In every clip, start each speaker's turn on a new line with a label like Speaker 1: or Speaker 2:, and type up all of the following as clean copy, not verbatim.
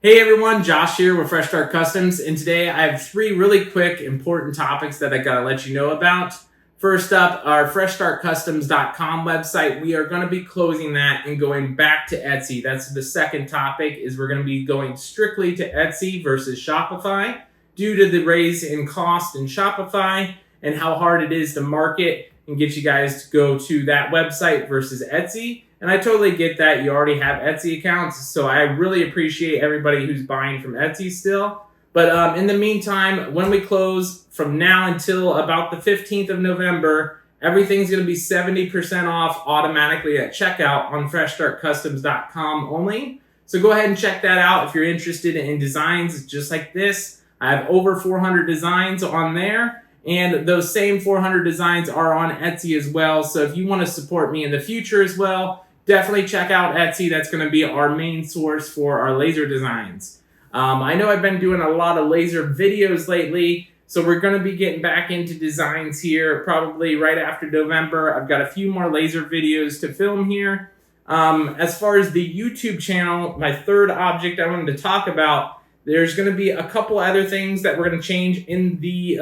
Speaker 1: Hey everyone, Josh here with Fresh Start Customs, and today I have three really quick, important topics that I gotta let you know about. First up, our FreshStartCustoms.com website. We are gonna be closing that and going back to Etsy. That's the second topic, is we're gonna be going strictly to Etsy versus Shopify due to the raise in cost in Shopify and how hard it is to market and get you guys to go to that website versus Etsy. And I totally get that. You already have Etsy accounts, so I really appreciate everybody who's buying from Etsy still. But in the meantime, when we close from now until about the 15th of November, everything's going to be 70% off automatically at checkout on FreshStartCustoms.com only. So go ahead and check that out if you're interested in designs just like this. I have over 400 designs on there. And those same 400 designs are on Etsy as well. So if you want to support me in the future as well, definitely check out Etsy. That's going to be our main source for our laser designs. I know I've been doing a lot of laser videos lately, so we're going to be getting back into designs here probably right after November. I've got a few more laser videos to film here. As far as the YouTube channel, my third object I wanted to talk about, there's going to be a couple other things that we're going to change in the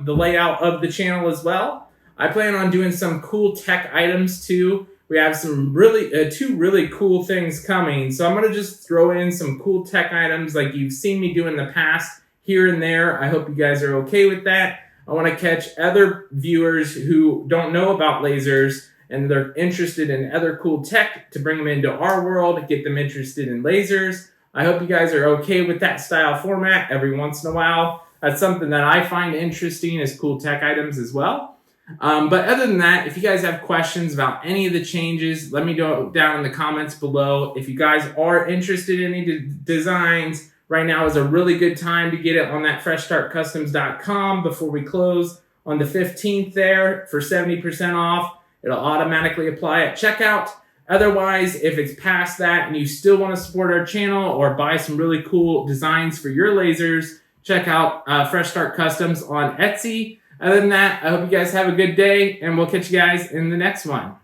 Speaker 1: layout of the channel as well. I plan on doing some cool tech items too. We have some two really cool things coming. So I'm going to just throw in some cool tech items like you've seen me do in the past here and there. I hope you guys are okay with that. I want to catch other viewers who don't know about lasers and they're interested in other cool tech to bring them into our world, get them interested in lasers. I hope you guys are okay with that style format every once in a while. That's something that I find interesting, is cool tech items as well. But other than that, if you guys have questions about any of the changes, let me know down in the comments below. If you guys are interested in any designs, right now is a really good time to get it on that FreshStartCustoms.com before we close on the 15th there for 70% off. It'll automatically apply at checkout. Otherwise, if it's past that and you still want to support our channel or buy some really cool designs for your lasers, check out Fresh Start Customs on Etsy. Other than that, I hope you guys have a good day, and we'll catch you guys in the next one.